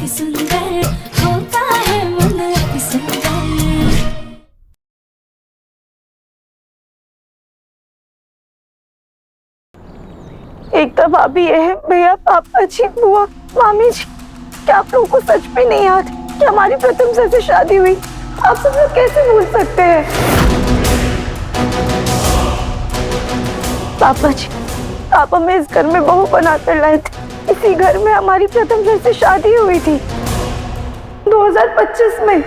अति सुंदर होता है मन अति सुंदर। एक तो भाभी है, भैया, पापा जी, बुआ, मामी जी, क्या आप लोगों को सच में नहीं याद कि हमारी प्रथम सर से शादी हुई? आप सब लोग कैसे भूल सकते हैं? पापा जी, आप हमें इस घर में बहू बनाकर लाए थे। इसी घर में हमारी प्रथम सर से शादी हुई थी 2025 में।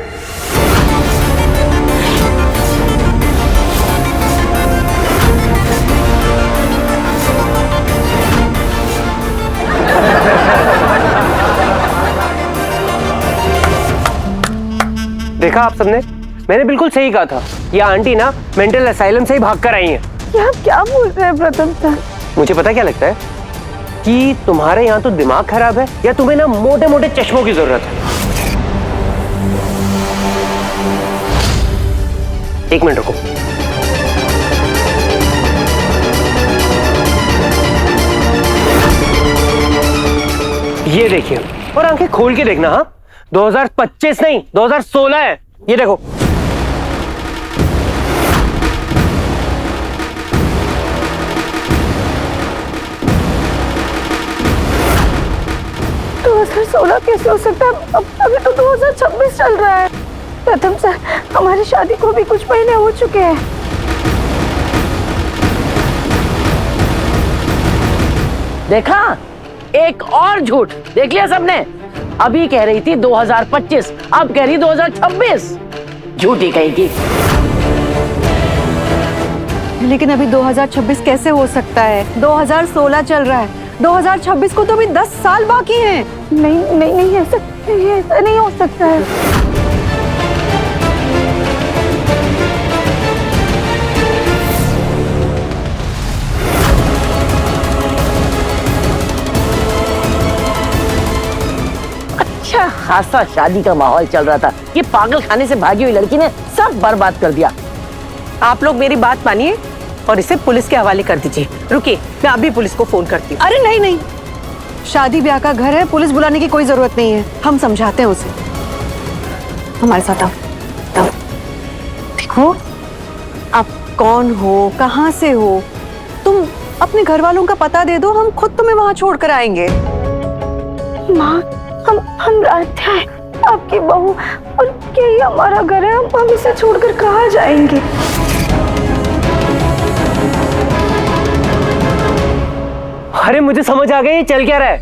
देखा आप सबने, मैंने बिल्कुल सही कहा था। ये आंटी ना मेंटल असाइलम से ही भाग कर आई हैं। क्या आप क्या बोल रहे हैं प्रथम सर? मुझे पता क्या लगता है कि तुम्हारे यहाँ तो दिमाग खराब है या तुम्हें ना मोटे मोटे चश्मों की जरूरत है। एक मिनट रुको। ये देखिए, और आंखें खोल के देखना। हाँ, 2025 नहीं 2016 है। ये देखो। सोलह कैसे हो सकता है? अब अभी तो 2026 चल रहा है। प्रथम सर, हमारी शादी को भी कुछ महीने हो चुके हैं। देखा, एक और झूठ देख लिया सबने। अभी कह रही थी 2025, अब कह रही 2026। झूठी कहेगी। लेकिन अभी 2026 कैसे हो सकता है? 2016 चल रहा है। 2026 को तो अभी 10 साल बाकी हैं। नहीं नहीं नहीं, ऐसा नहीं हो सकता है। अच्छा खासा शादी का माहौल चल रहा था। ये पागल खाने से भागी हुई लड़की ने सब बर्बाद कर दिया। आप लोग मेरी बात मानिए और इसे पुलिस के हवाले कर दीजिए। रुकिए, मैं अभी पुलिस को फोन करती हूँ। अरे नहीं नहीं, शादी ब्याह का घर है, पुलिस बुलाने की कोई जरूरत नहीं है। हम समझाते हैं उसे। हमारे साथ आओ। देखो, आप कौन हो, कहाँ से हो? तुम अपने घर वालों का पता दे दो, हम खुद तुम्हें वहां छोड़ कर आएंगे। माँ, हम राध्या हैं, आपकी बहू, और यही हमारा घर है। हम इसे छोड़कर कहाँ जाएंगे? अरे मुझे समझ आ गया ये चल क्या रहा है।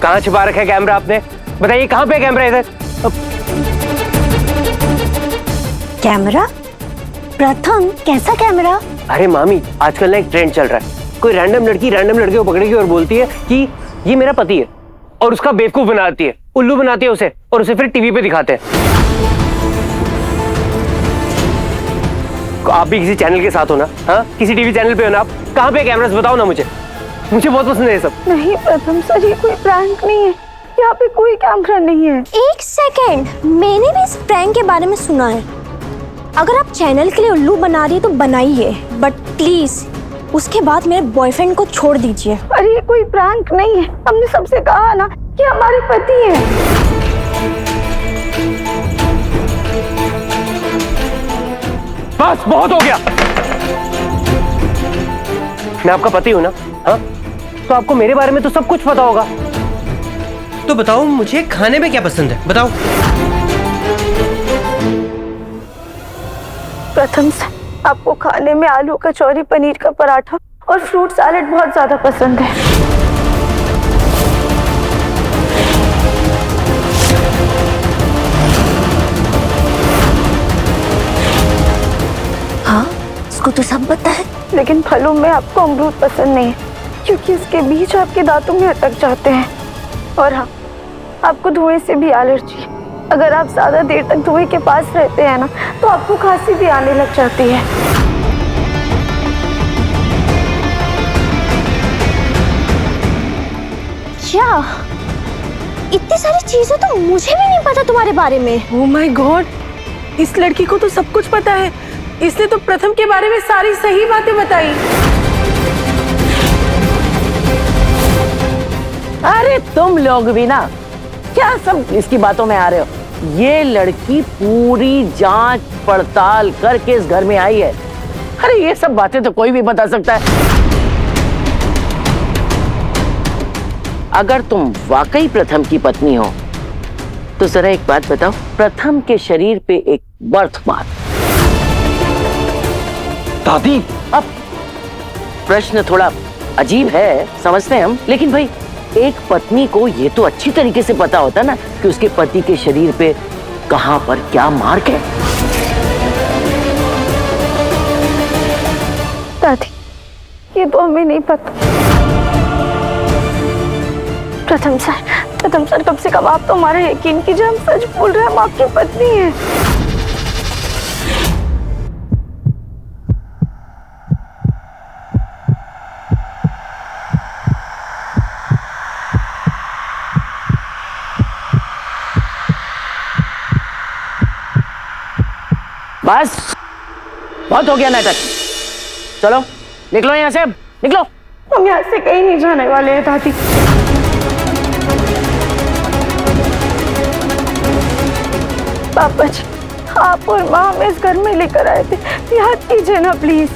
कहाँ छुपा रखा है कैमरा आपने? बताइए कहाँ पे कैमरा इधर? कैमरा? प्रथम, कैसा कैमरा? अरे मामी, आजकल ना एक ट्रेंड चल रहा है। कोई रैंडम लड़की रैंडम लड़के को पकड़ेगी और बोलती है कि ये मेरा पति है, और उसका बेवकूफ बनाती है, उल्लू बनाती है उसे, और उसे फिर टीवी पे दिखाते हैं। आप भी किसी चैनल के साथ हो ना? हाँ, किसी टीवी चैनल पे हो ना आप? कहाँ पे कैमरास बताओ ना मुझे बहुत पसंद है ये सब। नहीं प्रथम सर, ये कोई प्रैंक नहीं है। यहाँ पे कोई कैमरा नहीं है। एक सेकेंड, मैंने भी इस प्रैंक के बारे में सुना है। अगर आप चैनल के लिए उल्लू बना रही है तो बनाइए, बट प्लीज उसके बाद मेरे बॉयफ्रेंड को छोड़ दीजिए। अरे ये कोई प्रैंक नहीं है। हमने सबसे कहा ना कि हमारे पति हैं। बस बहुत हो गया। मैं आपका पति हूं ना? हाँ, तो आपको मेरे बारे में तो सब कुछ पता होगा। तो बताओ मुझे खाने में क्या पसंद है, बताओ। प्रथम से आपको खाने में आलू कचौरी, पनीर का पराठा और फ्रूट सैलेड बहुत ज्यादा पसंद है। हाँ, उसको तो सब पता है। लेकिन फलों में आपको अमरूद पसंद नहीं है, क्योंकि इसके बीज आपके दांतों में अटक जाते हैं। और हाँ, आपको धुएं से भी एलर्जी है। अगर आप ज्यादा देर तक धुएं के पास रहते हैं ना, तो आपको खांसी भी आने लग जाती है। क्या? इतनी सारी चीजें तो मुझे भी नहीं पता तुम्हारे बारे में। ओह माय गॉड, इस लड़की को तो सब कुछ पता है। इसने तो प्रथम के बारे में सारी सही बातें बताई। अरे तुम लोग भी ना क्या सब इसकी बातों में आ रहे हो। ये लड़की पूरी जांच पड़ताल करके इस घर में आई है। अरे ये सब बातें तो कोई भी बता सकता है। अगर तुम वाकई प्रथम की पत्नी हो तो जरा एक बात बताओ, प्रथम के शरीर पे एक बर्थ मार्क। दादी, अब प्रश्न थोड़ा अजीब है, समझते हैं हम, लेकिन भाई एक पत्नी को ये तो अच्छी तरीके से पता होता ना कि उसके पति के शरीर पे कहां पर क्या मार्क है। दादी, ये तो हमें नहीं पता। प्रथम सर कम से कम आप तो हमारे यकीन कीजिए, हम सच बोल रहे हैं, हम आपकी पत्नी हैं। बस बहुत हो गया नाटक, चलो निकलो यहाँ से, निकलो। हम यहाँ से कहीं नहीं जाने वाले हैं दादी। पापा जी, आप और माँ हमें इस घर में लेकर आए थे, याद कीजिए ना प्लीज।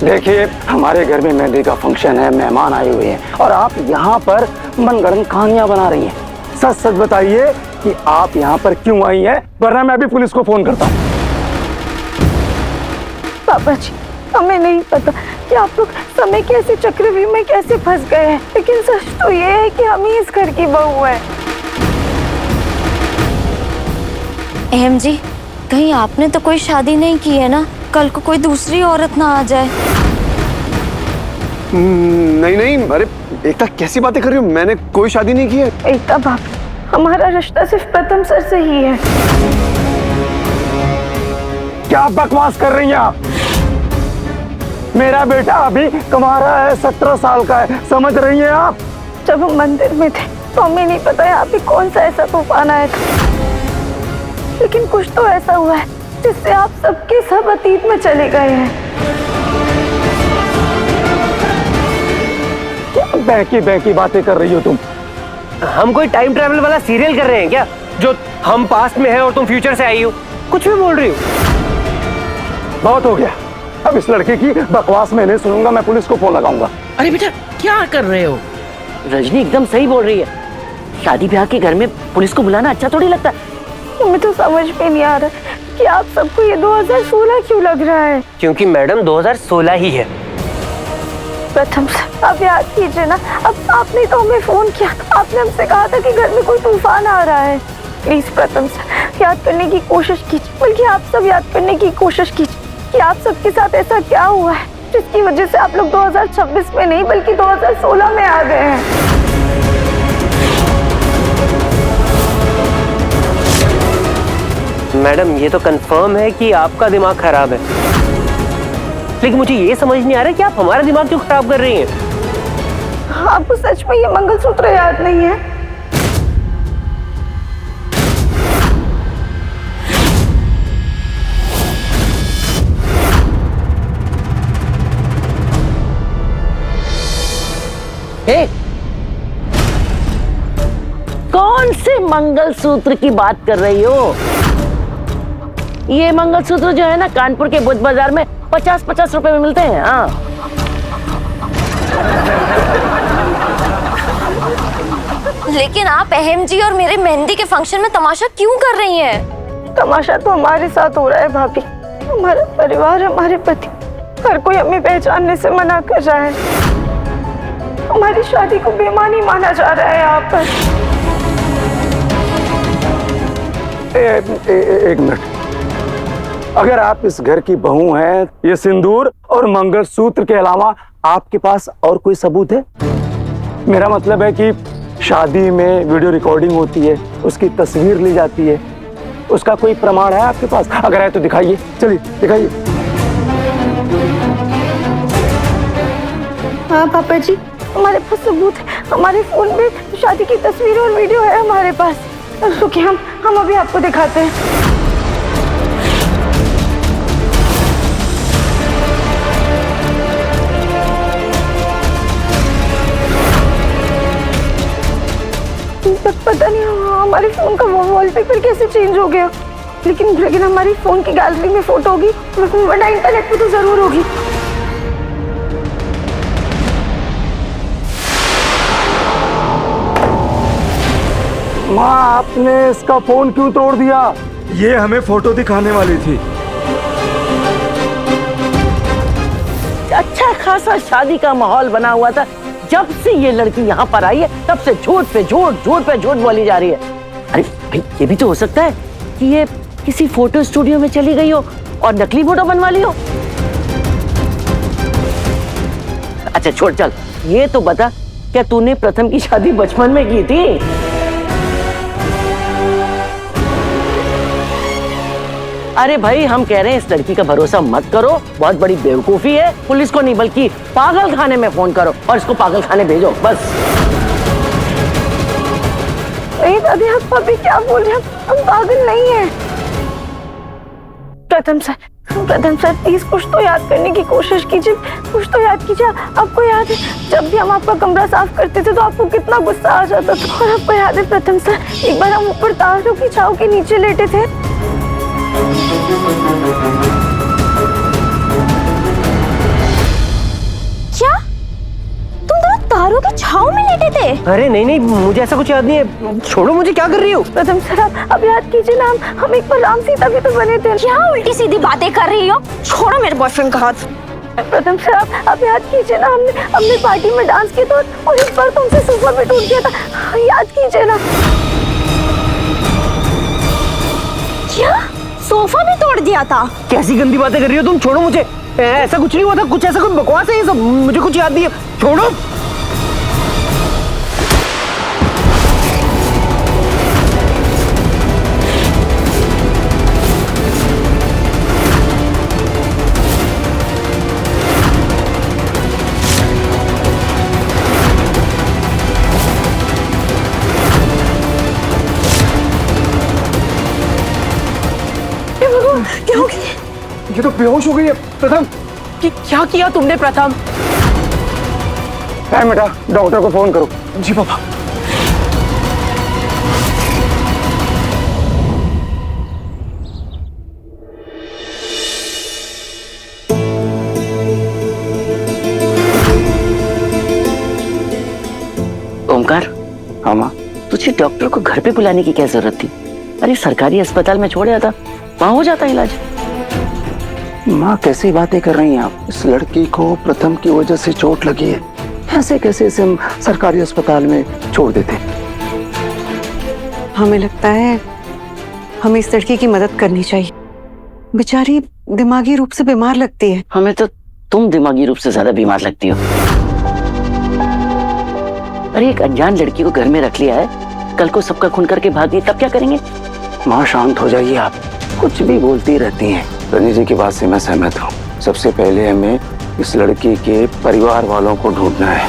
देखिए हमारे घर में मेहंदी का फंक्शन है, मेहमान आए हुए हैं और आप यहाँ पर मनगढ़ंत कहानियां बना रही हैं। सच सच बताइए कि आप यहाँ पर क्यों आई हैं, वरना मैं अभी पुलिस को फोन करता हूँ। पापा जी, हमें नहीं पता कि आप लोग समय के ऐसे चक्रव्यूह में कैसे फंस गए हैं, लेकिन सच तो ये है कि हम ही इस घर की बहू है। अहम जी, कहीं आपने तो कोई शादी नहीं की है ना? कल को कोई दूसरी औरत ना आ जाए। नहीं नहीं, अरे एकता कैसी बातें कर रही हो, मैंने कोई शादी नहीं की है। एकता बाप, हमारा रिश्ता सिर्फ प्रथम सर से ही है। क्या बकवास कर रही हैं आप? मेरा बेटा अभी कुंवारा है, 17 साल का है, समझ रही हैं आप? जब हम मंदिर में थे तो हमें नहीं पता यहाँ पे कौन सा ऐसा तूफान आया था, लेकिन कुछ तो ऐसा हुआ है जिससे आप सबके सब अतीत में चले गए हैं। क्या बहकी बातें कर रही हो तुम? हम कोई टाइम ट्रैवल वाला सीरियल कर रहे हैं क्या, जो हम पास्ट में हैं और तुम फ्यूचर से आई हो? कुछ भी बोल रही हो। बहुत हो गया, अब इस लड़के की बकवास मैं नहीं सुनूंगा, मैं पुलिस को फोन लगाऊंगा। अरे बेटा क्या कर रहे हो? रजनी एकदम सही बोल रही है, शादी ब्याह के घर में पुलिस को बुलाना अच्छा थोड़ी लगता है। हमें तो समझ में नहीं आ रहा कि आप सबको ये 2016 क्यों लग रहा है। क्योंकि मैडम 2016 ही है। प्रथम सर, आप याद कीजिए ना, अब आपने तो हमें फोन किया, आपने हमसे कहा था कि घर में कोई तूफान आ रहा है। प्लीज प्रथम सर, याद करने की कोशिश कीजिए, बल्कि आप सब याद करने की कोशिश कीजिए कि आप सबके साथ ऐसा क्या हुआ है जिसकी वजह से आप लोग 2026 में नहीं बल्कि 2016 में आ गए हैं। मैडम ये तो कंफर्म है कि आपका दिमाग खराब है, लेकिन मुझे ये समझ नहीं आ रहा कि आप हमारा दिमाग क्यों खराब कर रही हैं। आपको सच में ये मंगलसूत्र याद नहीं है? हे, कौन से मंगलसूत्र की बात कर रही हो? ये मंगलसूत्र जो है ना, कानपुर के बुद्ध बाजार में 50-50 रुपए में मिलते हैं। हाँ, लेकिन आप अहम जी और मेरे मेहंदी के फंक्शन में तमाशा क्यों कर रही हैं? तमाशा तो हमारे साथ हो रहा है भाभी। हमारा परिवार, हमारे पति, हर कोई हमें पहचानने से मना कर रहा है। हमारी शादी को बेईमानी माना जा रहा है यहाँ पर। एक मिनट, अगर आप इस घर की बहू हैं, ये सिंदूर और मंगलसूत्र के अलावा आपके पास और कोई सबूत है? मेरा मतलब है कि शादी में वीडियो रिकॉर्डिंग होती है, उसकी तस्वीर ली जाती है, उसका कोई प्रमाण है आपके पास? अगर है तो दिखाइए, चलिए दिखाइए। हाँ पापा जी, हमारे पास सबूत है, हमारे फोन में शादी की तस्वीर और वीडियो है हमारे पास। रुकिए, हम अभी आपको दिखाते हैं। पता नहीं हमारे फोन का वॉलपेपर कैसे चेंज हो गया, लेकिन हमारी फोन की गैलरी में फोटो होगी वरना इंटरनेट पे तो जरूर होगी। माँ, आपने इसका फोन क्यों तोड़ दिया? ये हमें फोटो दिखाने वाली थी। अच्छा खासा शादी का माहौल बना हुआ था, जब से ये लड़की यहाँ पर आई है तब से झूठ पे झूठ, झूठ पे झूठ बोली जा रही है। अरे भाई, ये भी तो हो सकता है कि ये किसी फोटो स्टूडियो में चली गई हो और नकली फोटो बनवा ली हो। अच्छा छोड़, चल ये तो बता, क्या तूने प्रथम की शादी बचपन में की थी? अरे भाई, हम कह रहे हैं इस लड़की का भरोसा मत करो, बहुत बड़ी बेवकूफी है। पुलिस को नहीं बल्कि पागल खाने में फोन करो और इसको पागल खाने भेजो बस। दादी, आप अभी क्या बोल रहे हैं? हम पागल नहीं है। प्रथम सर प्लीज कुछ तो याद करने की कोशिश कीजिए, कुछ तो याद कीजिए। आपको याद है जब भी हम आपका कमरा साफ करते थे तो आपको कितना गुस्सा आ जाता था? और आपको याद है प्रथम सर, एक बार हम ऊपर तारों की छाव के नीचे लेटे थे। क्या तुम दोनों तारों की छाव में लेटे थे? अरे नहीं, मुझे ऐसा कुछ याद नहीं है। छोड़ो मुझे, क्या कर रही हो? प्रथम सर, आप याद कीजिए ना, हम एक बार राम सीता भी तो बने थे। क्या उल्टी सीधी बातें कर रही हो? छोड़ो मेरे बॉयफ्रेंड का हाथ। प्रथम सर, आप याद कीजिए ना, हमने पार्टी में डांस किया था और इस बार तुमसे सोफा भी टूट गया था, याद कीजिए ना। क्या सोफा भी तोड़ दिया था? कैसी गंदी बातें कर रही हो तुम? छोड़ो मुझे, ऐसा कुछ नहीं हुआ था। कुछ ऐसा कोई बकवास है ये सब, मुझे कुछ याद नहीं है। छोड़ो। क्या हो गया? ये तो बेहोश हो गई है प्रथम। क्या किया तुमने प्रथम? बेटा, डॉक्टर को फोन करो। जी पापा। ओमकार, हाँ माँ। तुझे डॉक्टर को घर पे बुलाने की क्या जरूरत थी? अरे सरकारी अस्पताल में छोड़ था, वहां हो जाता इलाज। माँ, कैसी बातें कर रही हैं आप? इस लड़की को प्रथम की वजह से चोट लगी है, ऐसे कैसे इसे हम सरकारी अस्पताल में छोड़ देते? हमें लगता है हमें इस लड़की की मदद करनी चाहिए। बेचारी दिमागी रूप से बीमार लगती है। हमें तो तुम दिमागी रूप से ज्यादा बीमार लगती हो। अरे एक अनजान लड़की को घर में रख लिया है, कल को सबका खून करके भाग गई तब क्या करेंगे? माँ शांत हो जाइए, आप कुछ भी बोलती रहती हैं। रनी जी की बात से मैं सहमत हूँ। सबसे पहले हमें इस लड़की के परिवार वालों को ढूंढना है।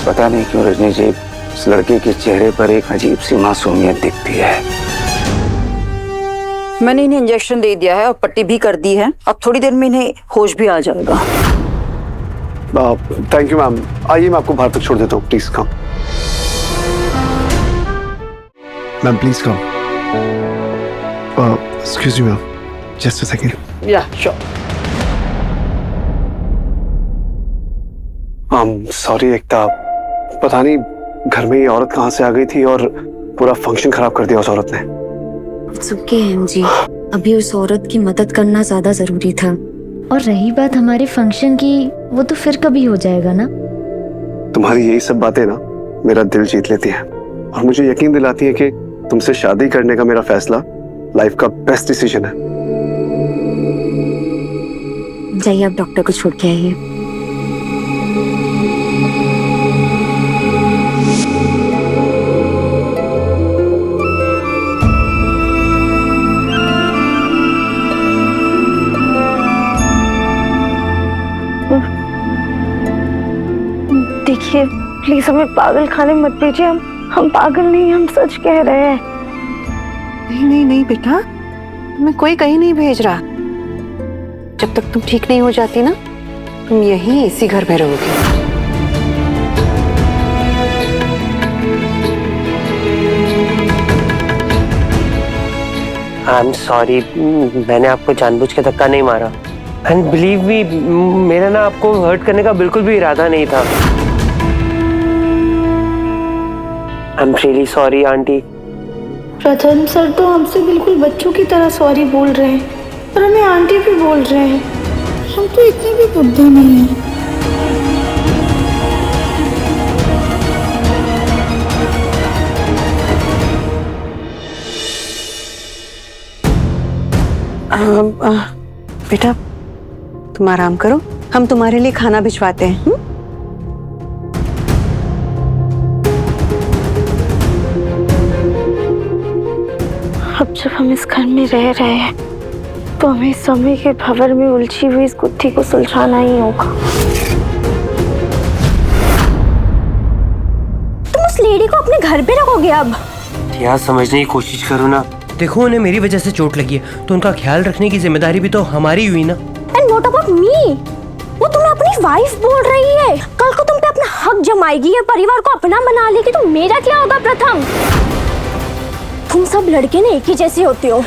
पता नहीं क्यों रजनी जी, इस लड़के के चेहरे पर एक अजीब सी मासूमियत दिखती है। मैंने इन्हें इंजेक्शन दे दिया है और पट्टी भी कर दी है। अब थोड़ी देर में इन्हें होश भी आ जाएगा। Thank you ma'am. आइए मैं आपको बाहर तक छोड़ देता हूँ, please come. Ma'am please come. Excuse me ma'am, just a second. या श्योर। सॉरी एकता, पता नहीं घर में ये औरत कहाँ से आ गई थी और पूरा फंक्शन खराब कर दिया उस औरत ने। It's okay, जी, अभी उस औरत की मदद करना ज्यादा जरूरी था। और रही बात हमारे फंक्शन की, वो तो फिर कभी हो जाएगा ना। तुम्हारी यही सब बातें ना मेरा दिल जीत लेती हैं और मुझे यकीन दिलाती है कि तुमसे शादी करने का मेरा फैसला लाइफ का बेस्ट डिसीजन है। जाइए, आप डॉक्टर को छोड़ के आइए। देखिए प्लीज हमें पागल खाने मत भेजिए। हम पागल नहीं, हम सच कह रहे हैं। नहीं बेटा, तुम्हें कोई कहीं नहीं भेज रहा। जब तक तुम ठीक नहीं हो जाती ना, तुम यहीं इसी घर में रहोगी? आई एम सॉरी, मैंने आपको जानबूझ के धक्का नहीं मारा। एंड बिलीव मी, मेरा ना आपको हर्ट करने का बिल्कुल भी इरादा नहीं था। I am really sorry aunty. प्रथम सर तो हमसे बिल्कुल बच्चों की तरह सॉरी बोल रहे हैं और हमें आंटी भी बोल रहे हैं। हम तो इतने भी बुद्धू नहीं हैं। बेटा तुम आराम करो, हम तुम्हारे लिए खाना भिजवाते हैं। अब जब हम इस घर में रह रहे हैं तो हमें समय के भंवर में उलझी हुई इस गुत्थी को सुलझाना ही होगा। तुम उस लेडी को अपने घर पे रखोगे अब? यार समझने की कोशिश करो ना। देखो उन्हें मेरी वजह से चोट लगी है तो उनका ख्याल रखने की जिम्मेदारी भी तो हमारी हुई ना। And what about me? वो तुम्हें अपनी वाइफ बोल रही है। कल को तुम पे अपना हक जमाएगी, ये परिवार को अपना बना लेगी, तो मेरा क्या होगा प्रथम? तुम सब लड़के ना एक ही जैसे होते हो।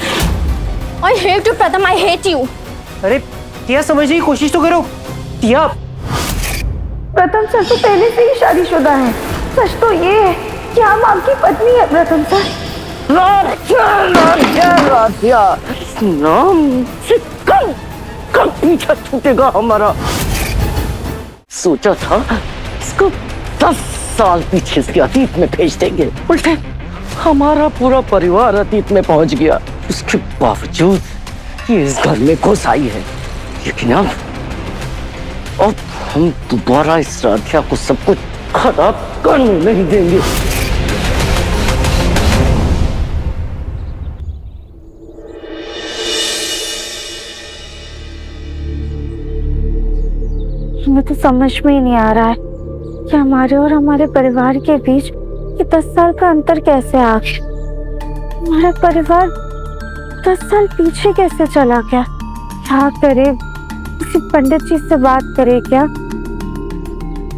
I hate you प्रथम, I hate you। अरे टिया समझने की कोशिश तो करो। टिया, प्रथम सर तो पहले से ही शादीशुदा है। सच तो ये है कि हम आपकी पत्नी है प्रथम सर। कब पीछा छूटेगा हमारा। सोचा था इसको 10 साल पीछे इसके अतीत में भेज देंगे, उल्टे हमारा पूरा परिवार अतीत में पहुंच गया। उसके बावजूद ये इस घर में घुस आई है। लेकिन अब हम दोबारा इस राधिया को सब कुछ खराब करने नहीं देंगे। हमें तो समझ में ही नहीं आ रहा है कि हमारे और हमारे परिवार के बीच ये 10 साल का अंतर कैसे आ गया। हमारा परिवार 10 साल पीछे कैसे चला गया। क्या करे, किसी पंडित जी से बात करे क्या?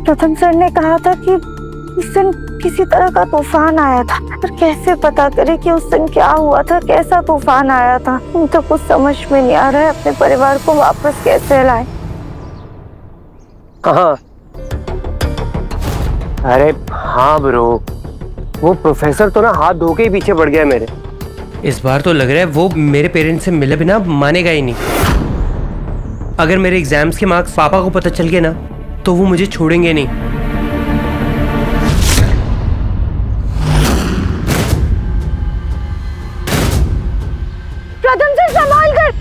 प्रथम सर ने कहा था कि उस दिन किसी तरह का तूफान आया था, पर कैसे पता करे कि उस दिन क्या हुआ था, कैसा तूफान आया था। मुझे तो कुछ समझ में नहीं आ रहा है अपने परिवार को वापस कैसे लाए। हाँ अरे हाँ ब्रो, वो प्रोफेसर तो ना हाथ धो के ही पीछे पड़ गया मेरे। इस बार तो लग रहा है वो मेरे पेरेंट्स से मिले बिना मानेगा ही नहीं। अगर मेरे एग्जाम्स के मार्क्स पापा को पता चल गए ना तो वो मुझे छोड़ेंगे नहीं। प्रथम से संभाल कर।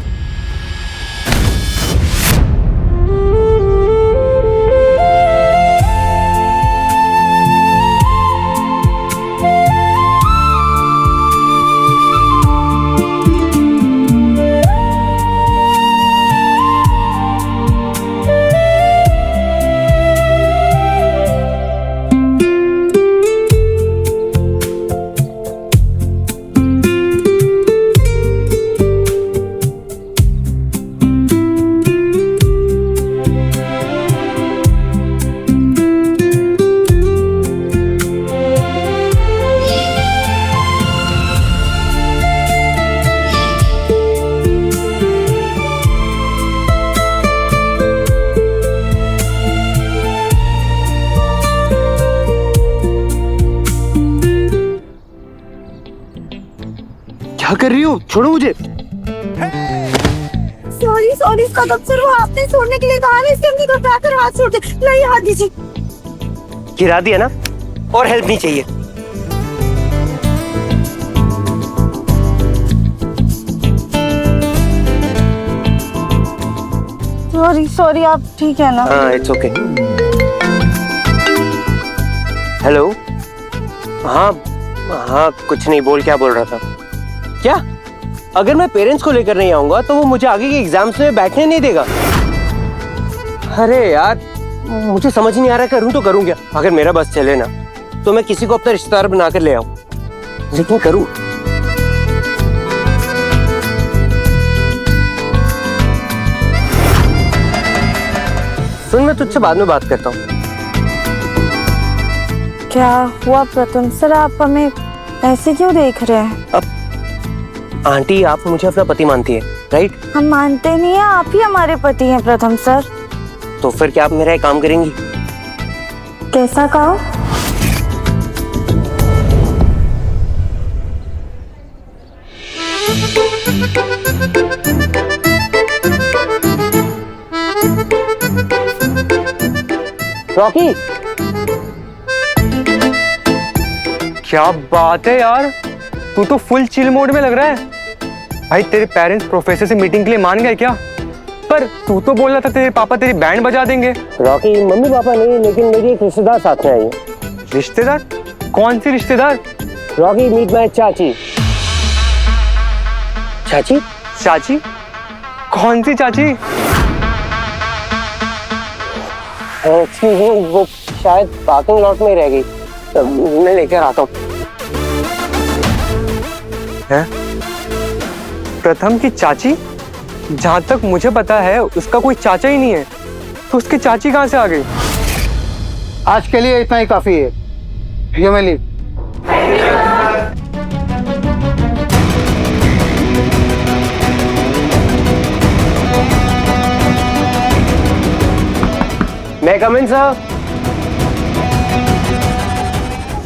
क्या कर रही हो? छोड़ो मुझे। सॉरी कदम सर, वो आपने छोड़ने के लिए कहा ना, इसलिए हमने घबराकर हाथ छोड़ दिया। नहीं, हाथ दीजिए। गिरा दिया ना, और हेल्प नहीं चाहिए। सॉरी आप ठीक है ना? हाँ इट्स ओके। हेलो, हाँ हाँ कुछ नहीं, बोल क्या बोल रहा था? क्या अगर मैं पेरेंट्स को लेकर नहीं आऊंगा तो वो मुझे आगे के एग्जाम्स में बैठने नहीं देगा? अरे यार मुझे समझ नहीं आ रहा करूं तो करूं क्या। अगर मेरा बस चले ना तो मैं किसी को अपना रिश्तेदार बनाकर ले आऊं, लेकिन करूं सुन, मैं तुझसे बाद में बात करता हूँ। क्या हुआ प्रथम सर, आप हमें ऐसे क्यों देख रहे हैं? अब आंटी, आप मुझे अपना पति मानती है, राइट? हम मानते नहीं है, आप ही हमारे पति हैं प्रथम सर। तो फिर क्या आप मेरा एक काम करेंगी? कैसा कहो? रॉकी, क्या बात है यार, तू तो फुल चिल मोड में लग रहा है। भाई तेरे पेरेंट्स प्रोफेसर से मीटिंग के लिए मान गए क्या? पर तू तो बोल रहा था तेरे पापा तेरी बैंड बजा देंगे। रॉकी, मम्मी पापा नहीं, लेकिन मेरी एक रिश्तेदार साथ में आई है। रिश्तेदार? कौन सी रिश्तेदार? रॉकी, मीट माय चाची। चाची? चाची? कौन सी चाची? एक्सक्यूज मी, वो शायद पार्किंग लॉट में रह गई, मैं लेकर आता हूँ। प्रथम की चाची? जहाँ तक मुझे पता है उसका कोई चाचा ही नहीं है, तो उसकी चाची कहाँ से आ गई? आज के लिए इतना ही काफी है। ये मैं लीव। मैं कम इन सर?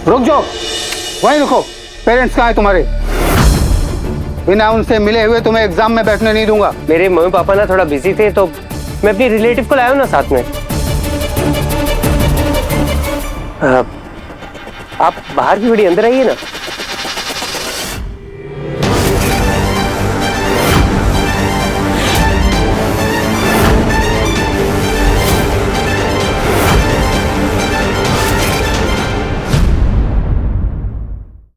रुक जाओ, वहीं रुको। पेरेंट्स कहाँ हैं तुम्हारे? बिना उनसे मिले हुए तुम्हें एग्जाम में बैठने नहीं दूंगा। मेरे मम्मी पापा ना थोड़ा बिजी थे, तो मैं अपनी रिलेटिव को लाया हूँ ना साथ में। आप बाहर की बड़ी, अंदर आइए ना।